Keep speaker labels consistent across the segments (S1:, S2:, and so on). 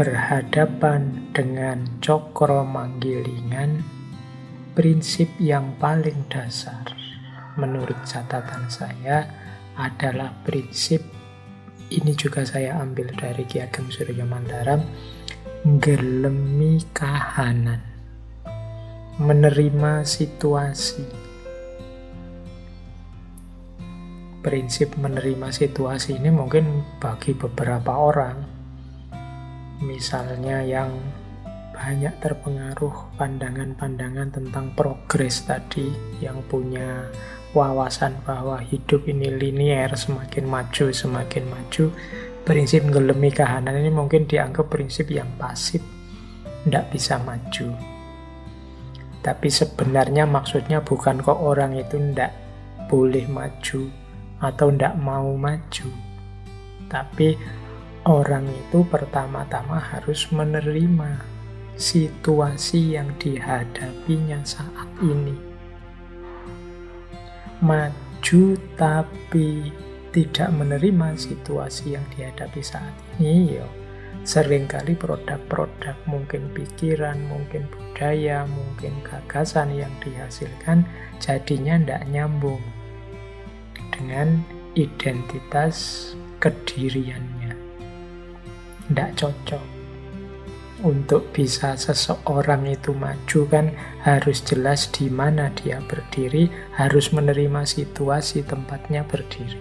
S1: berhadapan dengan cokro manggilingan, prinsip yang paling dasar menurut catatan saya adalah prinsip, ini juga saya ambil dari Ki Ageng Suryamantaram, nggelemi kahanan, menerima situasi. Prinsip menerima situasi ini mungkin bagi beberapa orang, misalnya yang banyak terpengaruh pandangan-pandangan tentang progres tadi, yang punya wawasan bahwa hidup ini linier, semakin maju, prinsip nggelemi kahanan ini mungkin dianggap prinsip yang pasif, tidak bisa maju. Tapi sebenarnya maksudnya bukan kok orang itu tidak boleh maju atau tidak mau maju, tapi orang itu pertama-tama harus menerima situasi yang dihadapinya saat ini. Maju tapi tidak menerima situasi yang dihadapi saat ini, seringkali produk-produk, mungkin pikiran, mungkin budaya, mungkin gagasan yang dihasilkan jadinya tidak nyambung dengan identitas kediriannya, tidak cocok. Untuk bisa seseorang itu maju kan harus jelas di mana dia berdiri, harus menerima situasi tempatnya berdiri.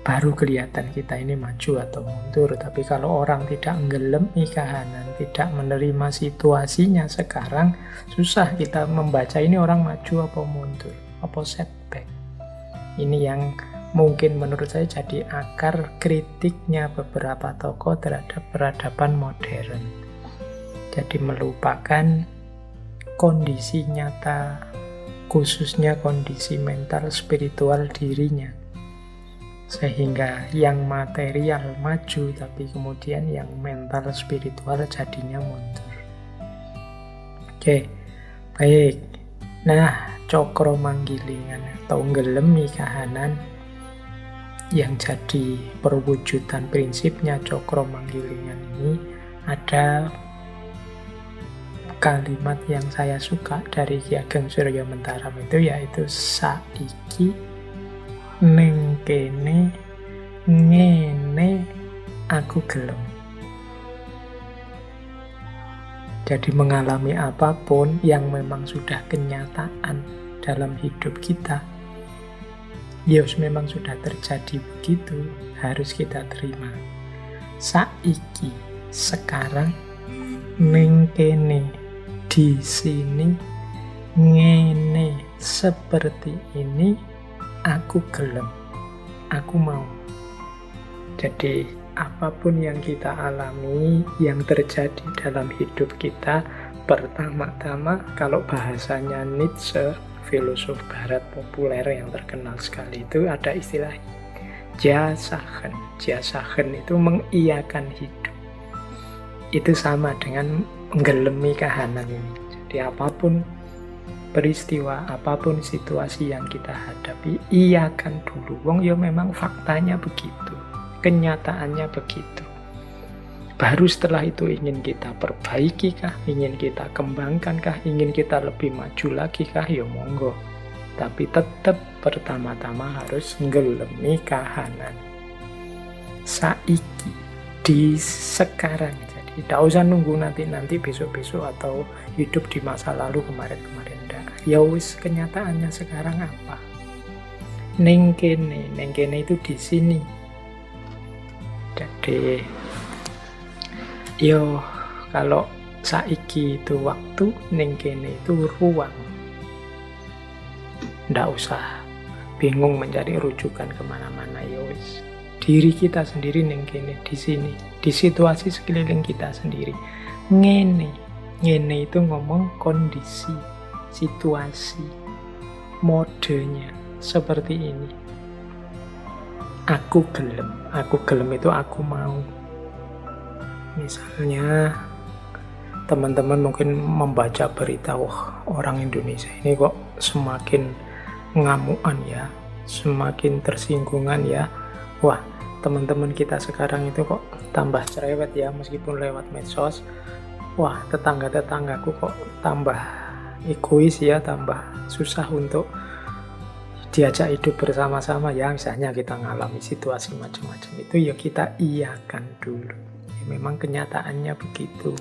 S1: Baru kelihatan kita ini maju atau mundur. Tapi kalau orang tidak nggelemi kahanan, tidak menerima situasinya sekarang, susah kita membaca ini orang maju apa mundur, apa setback. Ini yang mungkin menurut saya jadi akar kritiknya beberapa tokoh terhadap peradaban modern. Jadi melupakan kondisi nyata, khususnya kondisi mental spiritual dirinya. Sehingga yang material maju, tapi kemudian yang mental spiritual jadinya mundur. Oke, baik. Nah, cokro manggilingan atau nggelemi kahanan yang jadi perwujudan prinsipnya cokro manggilingan ini, ada kalimat yang saya suka dari Ki Ageng Suryamantaram itu, yaitu saiki ning kene ngene aku gelem. Jadi mengalami apapun yang memang sudah kenyataan dalam hidup kita, memang sudah terjadi begitu, harus kita terima. Saiki, sekarang, ning kene, di sini, ngene, seperti ini, aku gelem, aku mau. Jadi apapun yang kita alami, yang terjadi dalam hidup kita, pertama-tama kalau bahasanya Nietzsche, filosof barat populer yang terkenal sekali, itu ada istilah jasahen. Jasahen itu mengiyakan hidup. Itu sama dengan nggelemi kahanan ini. Jadi apapun peristiwa, apapun situasi yang kita hadapi, iyakan dulu. Wong memang faktanya begitu, kenyataannya begitu. Baru setelah itu ingin kita perbaiki kah, ingin kita kembangkan kah, ingin kita lebih maju lagi kah, monggo. Tapi tetap pertama-tama harus nggelemi kahanan. Saiki, di sekarang. Jadi tidak usah nunggu nanti besok-besok atau hidup di masa lalu kemarin-kemarin. Wis kenyataannya sekarang apa? Ning kene itu di sini. Jadi kalau saiki itu waktu, ning kene itu ruang. Nggak usah bingung mencari rujukan kemana-mana. Wis diri kita sendiri ning kene, di sini, di situasi sekeliling kita sendiri. Ngene itu ngomong kondisi, situasi, modenya seperti ini. Aku gelem itu aku mau. Misalnya teman-teman mungkin membaca berita, orang Indonesia ini kok semakin ngamuan ya, semakin tersinggungan ya. teman-teman kita sekarang itu kok tambah cerewet ya, meskipun lewat medsos. Wah, tetangga-tetanggaku kok tambah egois ya, tambah susah untuk diajak hidup bersama-sama ya. Misalnya kita ngalami situasi macam-macam itu, ya kita iyakan dulu. Ya, memang kenyataannya begitu.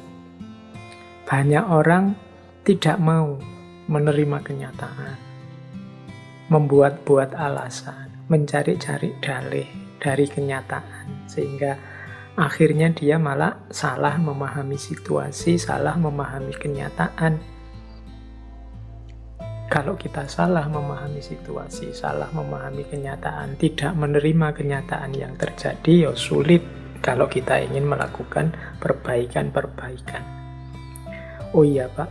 S1: Banyak orang tidak mau menerima kenyataan, membuat-buat alasan, mencari-cari dalih dari kenyataan, sehingga akhirnya dia malah salah memahami situasi, salah memahami kenyataan. Kalau kita salah memahami situasi, salah memahami kenyataan, tidak menerima kenyataan yang terjadi, ya sulit kalau kita ingin melakukan perbaikan-perbaikan. Oh iya Pak,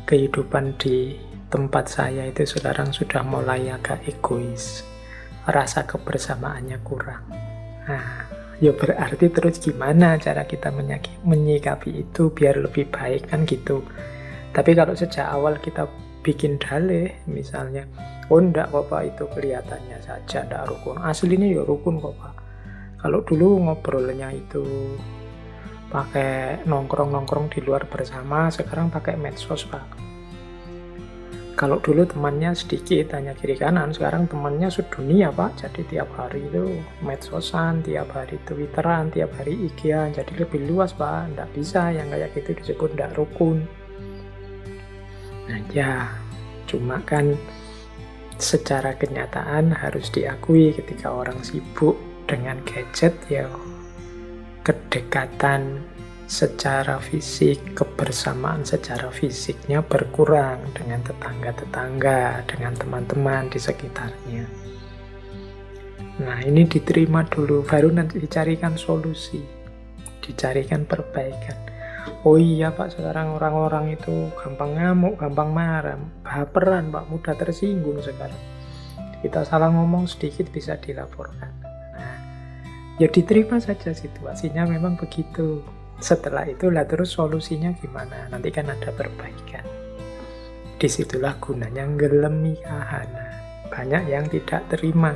S1: kehidupan di tempat saya itu sekarang sudah mulai agak egois. Rasa kebersamaannya kurang. Nah, ya berarti terus gimana cara kita menyikapi itu biar lebih baik kan gitu. Tapi kalau sejak awal kita bikin dalih, misalnya, oh enggak kok Pak, itu kelihatannya saja enggak rukun. Aslinya ya rukun kok Pak. Kalau dulu ngobrolnya itu pakai nongkrong-nongkrong di luar bersama, sekarang pakai medsos Pak. Kalau dulu temannya sedikit, hanya kiri kanan, sekarang temannya sedunia Pak. Jadi tiap hari itu medsosan, tiap hari Twitteran, tiap hari IG-an. Jadi lebih luas Pak, nggak bisa yang kayak gitu disebut nggak rukun. Nah ya, cuma kan secara kenyataan harus diakui ketika orang sibuk dengan gadget, ya kedekatan secara fisik, kebersamaan secara fisiknya berkurang dengan tetangga-tetangga, dengan teman-teman di sekitarnya. Nah, ini diterima dulu, baru nanti dicarikan solusi, dicarikan perbaikan. Oh iya Pak, sekarang orang-orang itu gampang ngamuk, gampang marah, baperan Pak, mudah tersinggung sekarang. Kita salah ngomong sedikit bisa dilaporkan. Nah, ya diterima saja, situasinya memang begitu. Setelah itulah terus solusinya gimana? Nanti kan ada perbaikan. Disitulah gunanya ngelemi kahanan. Banyak yang tidak terima.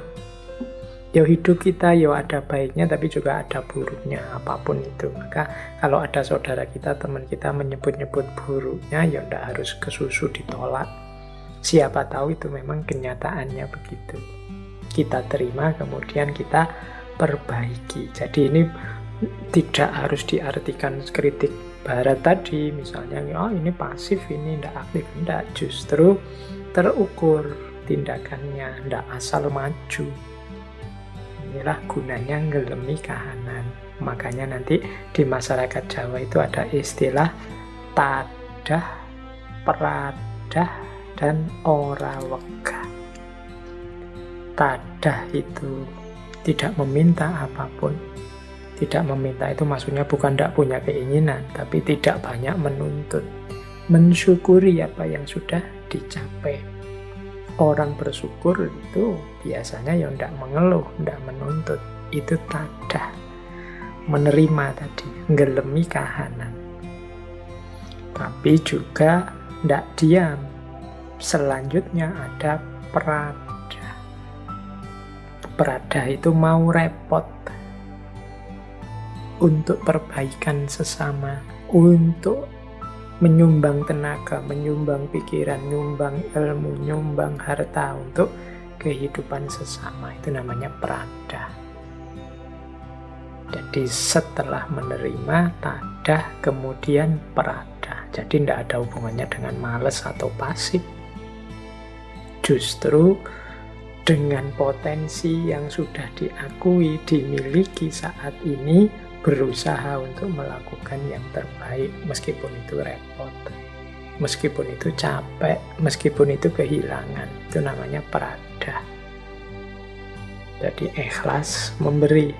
S1: Ya hidup kita ya ada baiknya tapi juga ada buruknya, apapun itu. Maka kalau ada saudara kita, teman kita menyebut-nyebut buruknya, ya tidak harus kesusu ditolak. Siapa tahu itu memang kenyataannya begitu. Kita terima, kemudian kita perbaiki. Jadi ini tidak harus diartikan kritik barat tadi, misalnya oh ini pasif, ini tidak aktif, tidak, justru terukur tindakannya, tidak asal maju. Inilah gunanya ngelemi kahanan. Makanya nanti di masyarakat Jawa itu ada istilah tadah, peradah, dan ora wegah. Tadah itu tidak meminta apapun. Tidak meminta itu maksudnya bukan tidak punya keinginan, tapi tidak banyak menuntut. Mensyukuri apa yang sudah dicapai. Orang bersyukur itu biasanya ya tidak mengeluh, tidak menuntut. Itu tadah. Menerima tadi, ngelemi kahanan. Tapi juga tidak diam. Selanjutnya ada peradah. Peradah itu mau repot untuk perbaikan sesama, untuk menyumbang tenaga, menyumbang pikiran, nyumbang ilmu, nyumbang harta untuk kehidupan sesama. Itu namanya peradah. Jadi setelah menerima tadah, kemudian peradah. Jadi tidak ada hubungannya dengan malas atau pasif. Justru dengan potensi yang sudah diakui, dimiliki saat ini, berusaha untuk melakukan yang terbaik, meskipun itu repot, meskipun itu capek, meskipun itu kehilangan. Itu namanya peradah. Jadi ikhlas memberi.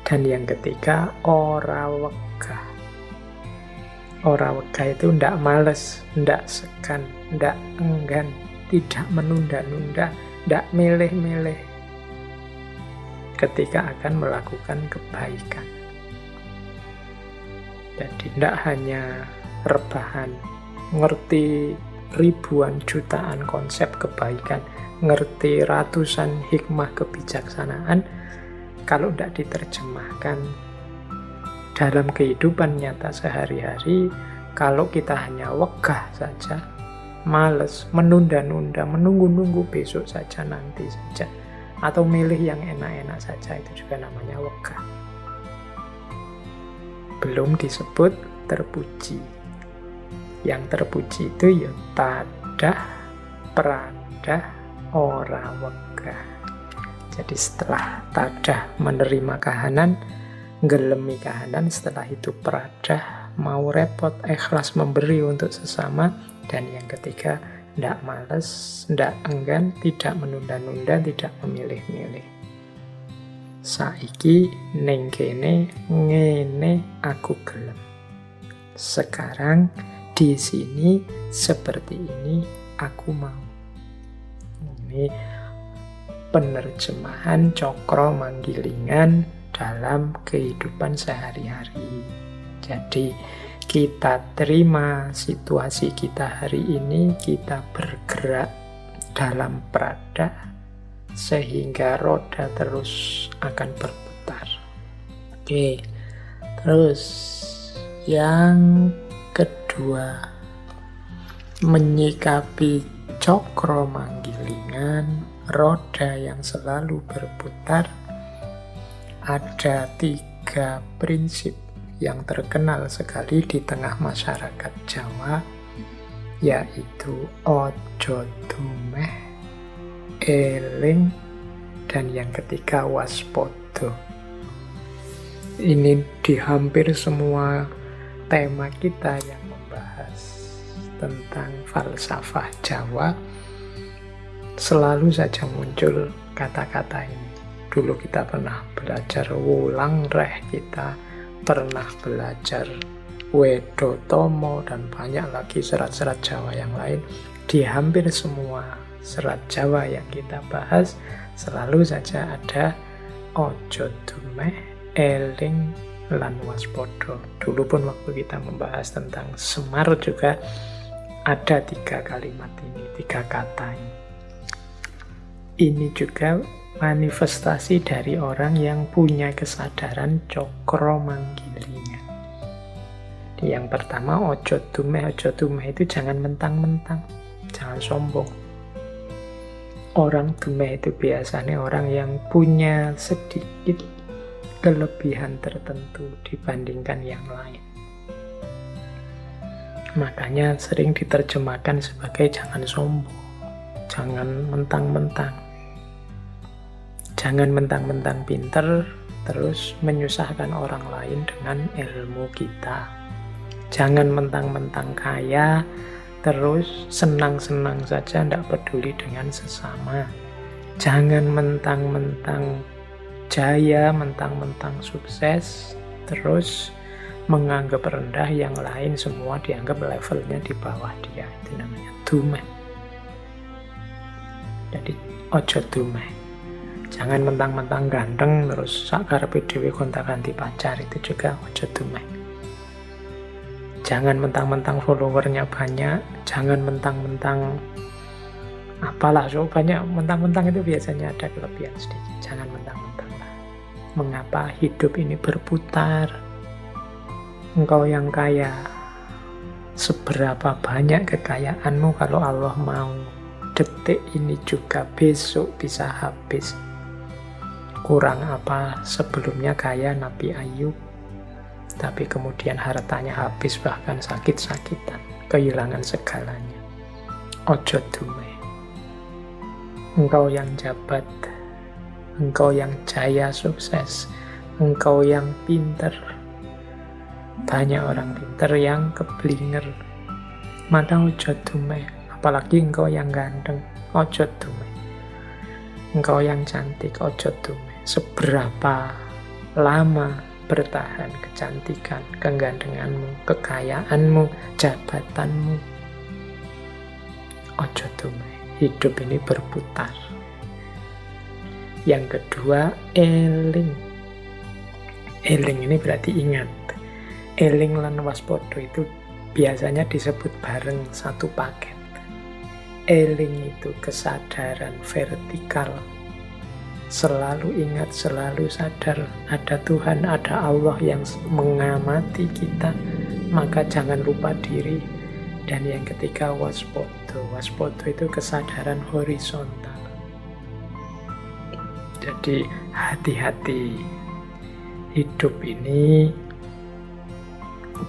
S1: Dan yang ketiga, ora wegah. Ora wegah itu ndak males, ndak segan, ndak enggan, tidak menunda-nunda, ndak milih-milih ketika akan melakukan kebaikan. Jadi tidak hanya rebahan, ngerti ribuan jutaan konsep kebaikan, ngerti ratusan hikmah kebijaksanaan, kalau tidak diterjemahkan dalam kehidupan nyata sehari-hari, kalau kita hanya wegah saja, males, menunda-nunda, menunggu-nunggu besok saja, nanti saja, atau milih yang enak-enak saja, itu juga namanya wegah. Belum disebut terpuji. Yang terpuji itu ya tadah, pradah, ora wegah. Jadi setelah tadah menerima kahanan, gelemi kahanan, setelah itu pradah, mau repot, ikhlas memberi untuk sesama, dan yang ketiga, ndak males, ndak enggan, tidak menunda-nunda, tidak memilih-milih. Saiki ning kene ngene aku gelem. Sekarang di sini seperti ini aku mau. Ini penerjemahan cokro manggilingan dalam kehidupan sehari-hari. Jadi kita terima situasi kita hari ini, kita bergerak dalam prada sehingga roda terus akan berputar. Oke, terus yang kedua, menyikapi cokro manggilingan, roda yang selalu berputar, ada 3 prinsip yang terkenal sekali di tengah masyarakat Jawa, yaitu ojo dumeh, eling, dan yang ketiga waspodo. Ini di hampir semua tema kita yang membahas tentang falsafah Jawa, selalu saja muncul kata-kata ini. Dulu kita pernah belajar wulang reh, kita pernah belajar Wedo Tomo, dan banyak lagi serat-serat Jawa yang lain. Di hampir semua serat Jawa yang kita bahas, selalu saja ada ojo dumeh, eling, lan waspodo. Dulu pun waktu kita membahas tentang Semar juga ada 3 kalimat ini, 3 kata ini. Ini juga manifestasi dari orang yang punya kesadaran cokro manggilingan. Jadi yang pertama, ojo dumeh itu jangan mentang-mentang, jangan sombong. Orang dumeh itu biasanya orang yang punya sedikit kelebihan tertentu dibandingkan yang lain. Makanya sering diterjemahkan sebagai jangan sombong, jangan mentang-mentang. Jangan mentang-mentang pinter, terus menyusahkan orang lain dengan ilmu kita. Jangan mentang-mentang kaya, terus senang-senang saja, tidak peduli dengan sesama. Jangan mentang-mentang jaya, mentang-mentang sukses, terus menganggap rendah yang lain, semua dianggap levelnya di bawah dia. Itu namanya dumeh. Jadi ojo dumeh. Jangan mentang-mentang ganteng terus sakarepe dhewe gonta-ganti pacar, itu juga ojo dumeh. Jangan mentang-mentang followernya banyak, jangan mentang-mentang apalah, so banyak mentang-mentang itu biasanya ada kelebihan sedikit. Jangan mentang-mentang lah. Mengapa hidup ini berputar? Engkau yang kaya, seberapa banyak kekayaanmu kalau Allah mau, detik ini juga besok bisa habis. Kurang apa sebelumnya kaya Nabi Ayub, tapi kemudian hartanya habis, bahkan sakit-sakitan, kehilangan segalanya. Ojo dumeh. Engkau yang jabat, engkau yang jaya sukses, engkau yang pinter. Banyak orang pinter yang keblinger. Maka ojo dumeh. Apalagi engkau yang ganteng, ojo dumeh. Engkau yang cantik, ojo dumeh. Seberapa lama bertahan kecantikan, kegantenganmu, kekayaanmu, jabatanmu, ojo dumeh. Hidup ini berputar. Yang kedua, eling. Eling ini berarti ingat. Eling lan waspodo itu biasanya disebut bareng satu paket. Eling itu kesadaran vertikal, selalu ingat, selalu sadar ada Tuhan, ada Allah yang mengamati kita, maka jangan lupa diri. Dan yang ketiga, waspodo. Waspodo itu kesadaran horizontal. Jadi hati-hati, hidup ini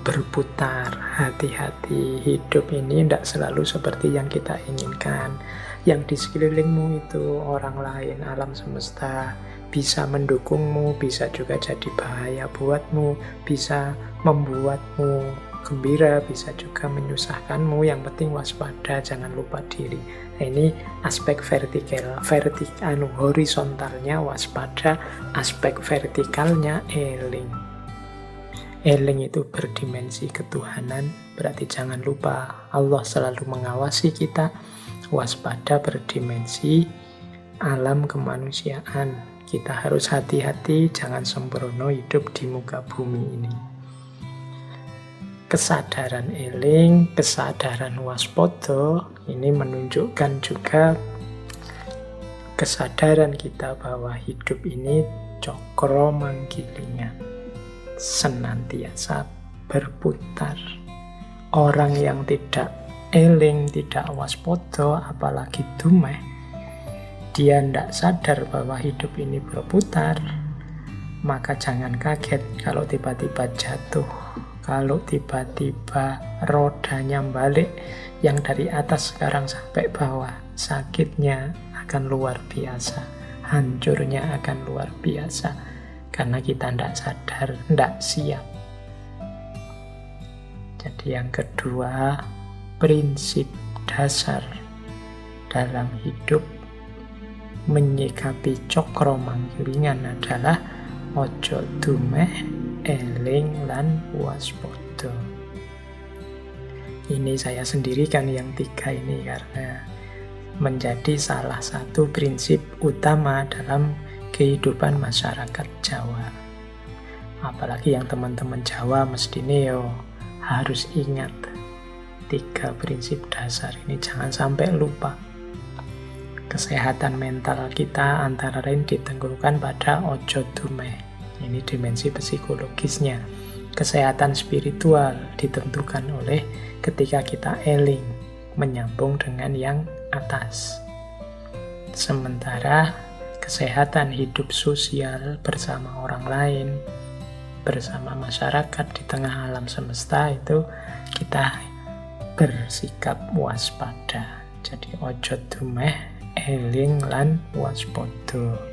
S1: berputar, hati-hati, hidup ini tidak selalu seperti yang kita inginkan. Yang di sekelilingmu itu orang lain, alam semesta, bisa mendukungmu, bisa juga jadi bahaya buatmu, bisa membuatmu gembira, bisa juga menyusahkanmu. Yang penting waspada, jangan lupa diri. Nah, ini aspek horizontalnya waspada, aspek vertikalnya eling. Eling itu berdimensi ketuhanan, berarti jangan lupa Allah selalu mengawasi kita. Waspada berdimensi alam kemanusiaan. Kita harus hati-hati, jangan sembrono hidup di muka bumi ini. Kesadaran eling, kesadaran waspodo, ini menunjukkan juga kesadaran kita bahwa hidup ini cokro manggilingan, senantiasa berputar. Orang yang tidak eling, tidak waspodo, apalagi dumeh, dia tidak sadar bahwa hidup ini berputar, maka jangan kaget kalau tiba-tiba jatuh, kalau tiba-tiba rodanya balik, yang dari atas sekarang sampai bawah, sakitnya akan luar biasa, hancurnya akan luar biasa, karena kita tidak sadar, tidak siap. Jadi yang kedua, prinsip dasar dalam hidup menyikapi cokro manggilingan adalah ojo dumeh, eling lan waspodo. Ini saya sendirikan yang tiga ini karena menjadi salah satu prinsip utama dalam kehidupan masyarakat Jawa. Apalagi yang teman-teman Jawa mestinya harus ingat 3 prinsip dasar ini, jangan sampai lupa. Kesehatan mental kita antara lain ditentukan pada ojo dumeh. Ini dimensi psikologisnya. Kesehatan spiritual ditentukan oleh ketika kita eling, menyambung dengan yang atas. Sementara kesehatan hidup sosial bersama orang lain, bersama masyarakat di tengah alam semesta itu kita bersikap waspada. Jadi ojo dumeh, eling lan waspodo.